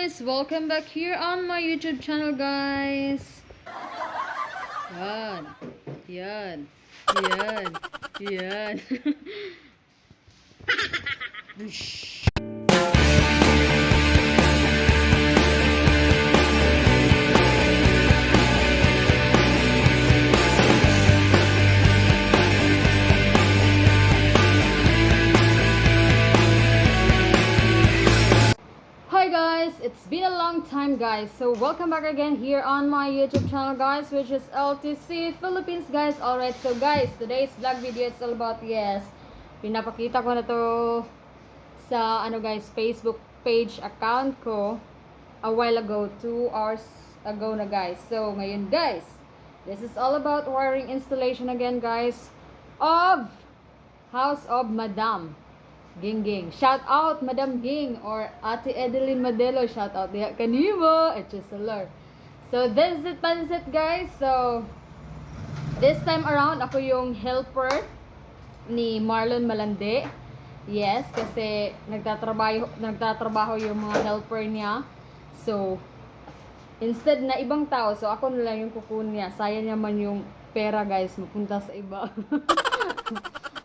guys! Welcome back here on my YouTube channel, guys. Yan. Yan. Yan. Yan. Whoosh. Hi guys, it's been a long time guys, so welcome back again here on my YouTube channel guys, which is LTC Philippines guys. Alright, so guys, today's vlog video is all about, yes, pinapakita ko na to sa guys, Facebook page account ko a while ago, 2 hours ago na guys. So ngayon guys, this is all about wiring installation again guys of House of Madam Ging. Shout out Madam Ging or Ate Edeline Madelo. Shout out diha kanimo. It's just a lure. So this is it pansit guys. So this time around ako yung helper ni Marlon Malande. Yes, kasi nagtatrabaho yung mga helper niya. So instead na ibang tao, so ako na lang yung kukunin niya. Sayang naman yung pera guys, mapunta sa iba.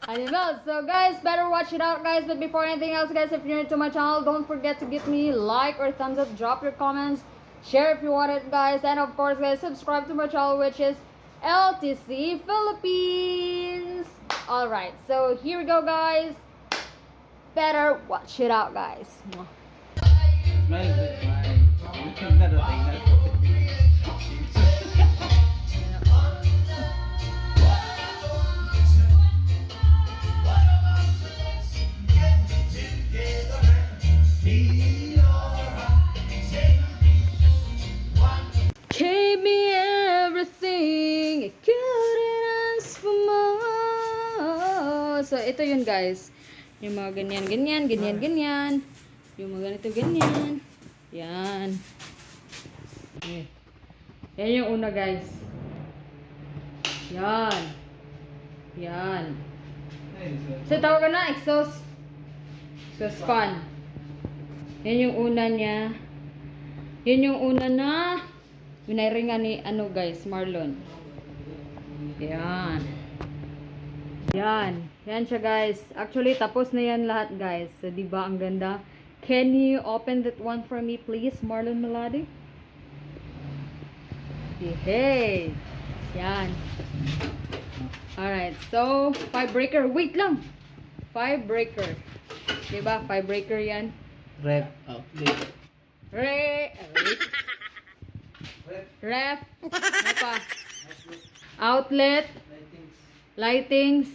Animals. So guys, better watch it out guys. But before anything else guys, if you're new to my channel, don't forget to give me like or thumbs up, drop your comments, share if you want it guys, and of course guys, subscribe to my channel, which is LTC Philippines. Alright, so here we go guys. Better watch it out guys. Gave me everything, I couldn't ask for more. So ito yun guys, yung mga ganyan. Yung mga ganito ganyan. Yan. Okay. Yan yung una guys. Yan. So tawag na exhaust fan. Yan yung una niya. Yan yung una na winaringan ni guys, Marlon. Yan. Yan siya guys. Actually tapos na yan lahat guys. So di ba ang ganda? Can you open that one for me please, Marlon Malade? Hey. Yan. Alright, so 5 breaker. Wait lang. 5 breaker. Diba? 5 breaker yan. Ref outlet. Ref. Ano pa? Outlet. Lightings.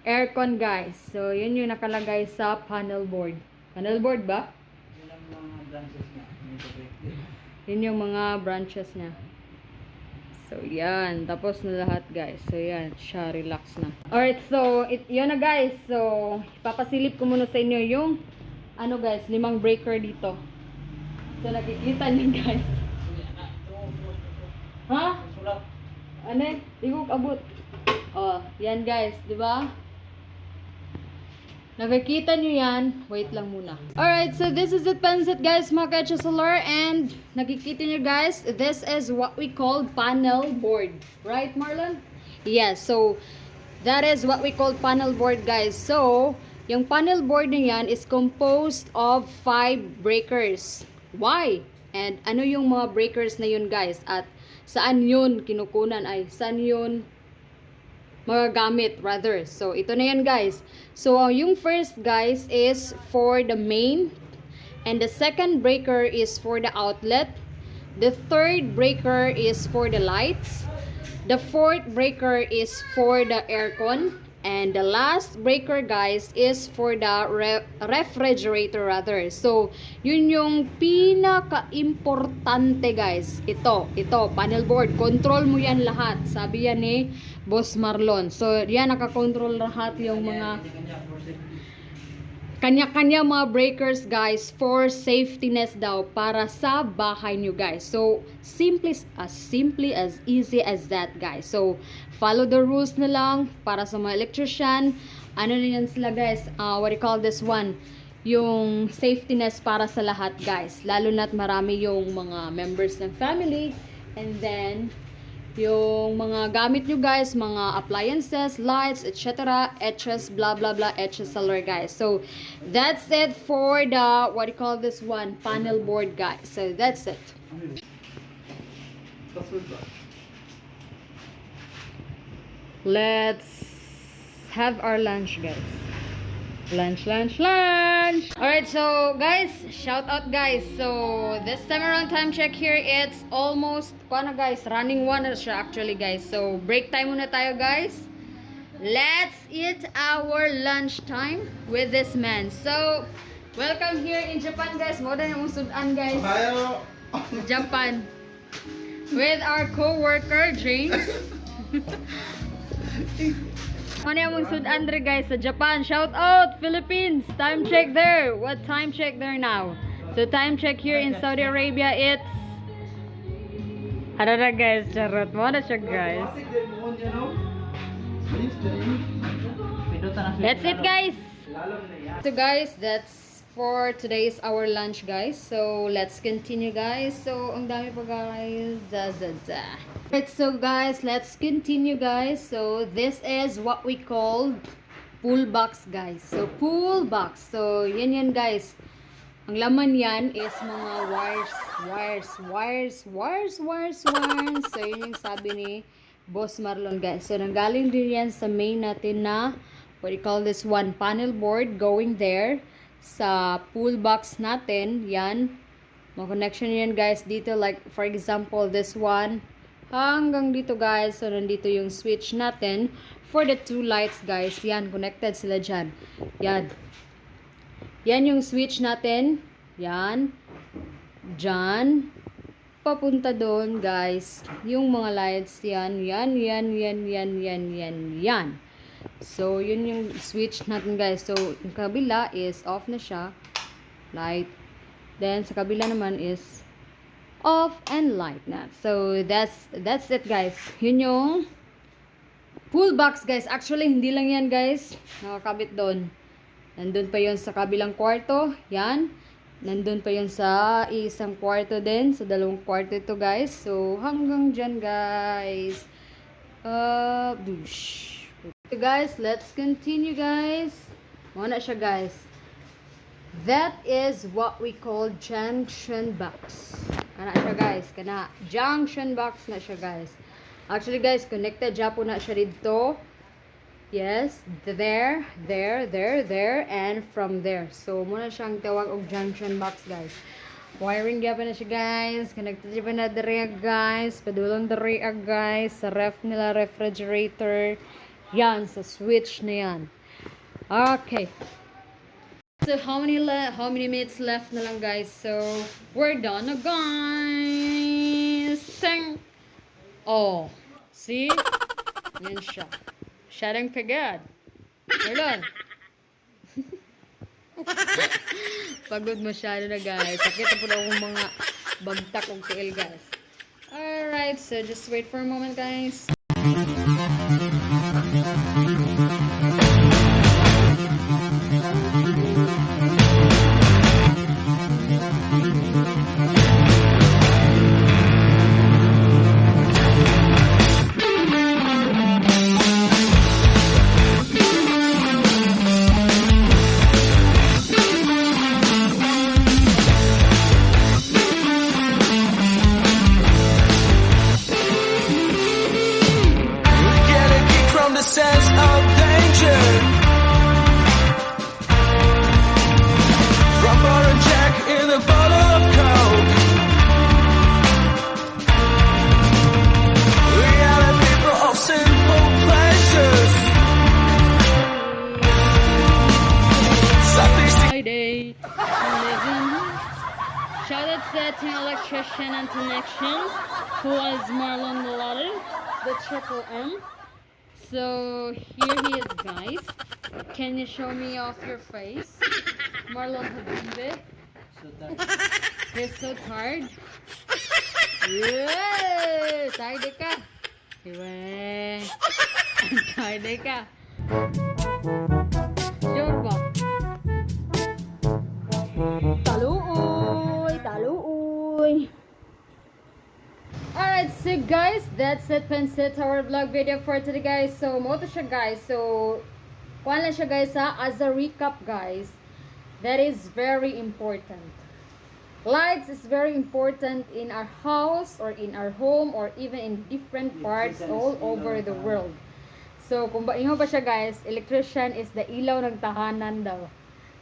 Aircon guys. So, yun yung nakalagay sa panel board. Panel board ba? Yun yung mga branches niya. So, yan. Tapos na lahat, guys. So, yan. Siya, relax na. Alright, so, yun na, guys. So, ipapasilip ko muna sa inyo yung, guys, 5 breaker dito. So, nakikita niyo, guys. Ha? Ano? Di ko abot. Oh, yan, guys. Diba? Nakikita nyo yan. Wait lang muna. Alright, so this is it, pansit guys, mga kachasalar. And nakikita nyo guys, this is what we call panel board. Right, Marlon? Yes, so that is what we call panel board guys. So, yung panel board na yan is composed of 5 breakers. Why? And ano yung mga breakers na yun guys? At saan yun kinukunan saan yun magagamit rather. So ito na yan guys. So yung first guys is for the main, and the second breaker is for the outlet, the third breaker is for the lights, the fourth breaker is for the aircon, and the last breaker guys is for the refrigerator rather. So yun yung pinaka-importante guys. Ito panel board, control mo yan lahat, sabi yan ni Boss Marlon. So yan, nakakontrol lahat yung mga kanya-kanya mga breakers guys for safetyness daw para sa bahay nyo guys. So simply as easy as that guys. So follow the rules na lang para sa mga electrician. Ano na yan sila guys, what do you call this one? yung safetyness para sa lahat, guys. Lalo na't marami yung mga members ng family. And then, yung mga gamit nyo, guys, mga appliances, lights, etc. etches, blah, blah, blah, etches seller, guys. So, that's it for the, what do you call this one? Panel board, guys. So, that's it. Let's have our lunch, guys. Lunch. Alright, so guys, shout out, guys. So this time around, time check here, it's almost guys, running 1 na siya actually, guys. So break time muna tayo, guys. Let's eat our lunch time with this man. So welcome here in Japan, guys. Mo na yung sudan, guys. Japan. With our co-worker, James. Ano yung sudan, guys, sa Japan? Shout out, Philippines! Time check there. What time check there now? So time check here in Saudi Arabia, it's... Ano na, guys? Charot mo na siya, guys. That's it, guys. So guys, that's for today's our lunch, guys. So let's continue, guys. So ang dami pa, guys. Right, so guys, let's continue, guys. So this is what we call pool box, guys. So pool box. So yan, guys. Ang laman yan is mga wires. So yun yung sabi ni Boss Marlon, guys. So nanggaling din yan sa main natin na what do you call this one? Panel board going there sa pool box natin. Yan. Mga connection yan, guys, dito. Like for example, this one hanggang dito, guys. So nandito yung switch natin for the 2 lights, guys. Yan, connected sila dyan. Yan yung switch natin. Yan. Dyan. Papunta doon, guys. Yung mga lights. Yan. So, yun yung switch natin, guys. So, yung kabila is off na siya. Light. Then, sa kabila naman is off and light na. So, that's it, guys. Yun yung pool box, guys. Actually, hindi lang yan, guys. Nakakabit doon. Nandun pa yun sa kabilang kwarto. Yan. Nandun pa yun sa isang kwarto din. Sa 2 kwarto ito, guys. So, hanggang dyan, guys. So, guys, let's continue, guys. Muna siya, guys. That is what we call junction box. Kana siya, guys. Kana. Junction box na siya, guys. Actually, guys, connected dyan po na siya dito. Yes, there, and from there. So, muna siyang tawag og junction box, guys. Wiring dyan pa na siya, guys. Connected dyan pa na diri, guys. Padulong diri, guys. Sa ref nila, refrigerator. Yan, sa switch na yan. Okay. So, how many minutes left na lang, guys? So, we're done na, guys. Tang! Oh. See? Yan siya. Sharing pagod. Hold Pagod masyado na, guys. Sakit na po na akong mga bagtak og tiil, guys. Alright, so just wait for a moment, guys. Shoutout sa ating electrician and connection, who is Marlon Malato, the triple M. So here he is, guys. Can you show me off your face? Marlon Habibit. He's so tired. Yeah, tired ka. Diba? Tired ka. Sure ba? so guys, that's it Pansit our vlog video for today guys. So mo to siya guys. So kuha lang siya guys ha, as a recap guys. That is very important. Lights is very important in our house or in our home or even in different parts all over the world. So kung inyo ba siya guys, electrician is the ilaw ng tahanan daw.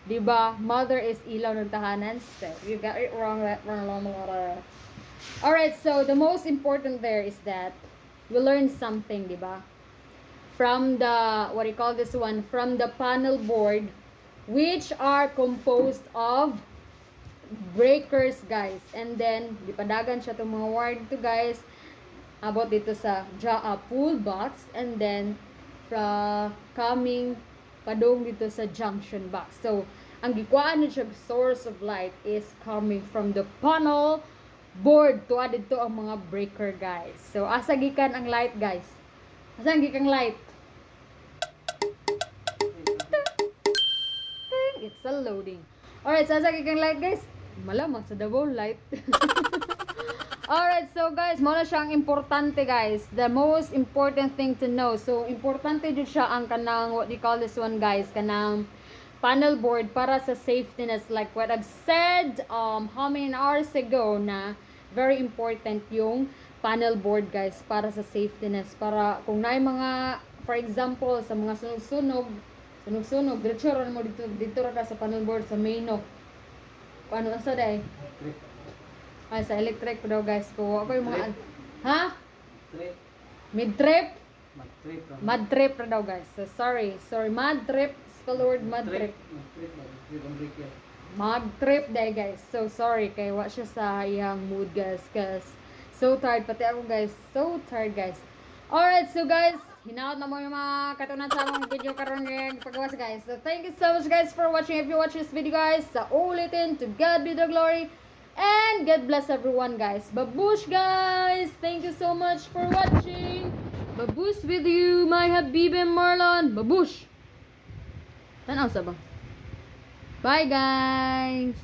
Diba? Mother is ilaw ng tahanan. So you got it wrong. Alright, so the most important there is that we learn something, diba? From the, what do you call this one? From the panel board, which are composed of breakers, guys. And then, di padagan siya itong mga wire dito, guys. About dito sa pull box. And then, coming padong dito sa junction box. So, ang gikuhaan niya siya source of light is coming from the panel board. Tuwa dito ang mga breaker, guys. So, asa gikan ang light, guys? Asa gikan light? It's a loading. Alright, so asa gikan light, guys? Malamang sa Davao light. Alright, so guys, mo na siyang importante, guys. The most important thing to know. So, importante dito siya ang kanang, what do you call this one, guys? Kanang panel board para sa safetyness. Like what I've said, how many hours ago na very important yung panel board, guys, para sa safetyness. Para kung naay mga, for example, sa mga sunog-sunog, diretso ron mo dito ra sa panel board sa maino. Ano sa day? Ay, sa electric po daw, guys. Ko ako yung mga ha? Trip. Mid trip? Mag-trip. Mad trip ra daw, guys. So sorry, mad trip. Spell word mad trip. Mag trip day, guys. So sorry kay wa siya sa iyang mood, guys, cause so tired pati ako, guys. So tired, guys. Alright, so guys, hinaot na mo yung mga katunan sa among video karon ng paggawas, guys. So thank you so much, guys, for watching. If you watch this video, guys, sa ulitin, to God be the glory. And God bless everyone, guys. Babush, guys. Thank you so much for watching. Babush with you, my Habibi Marlon. Babush. Tanaw sa ba? Bye, guys.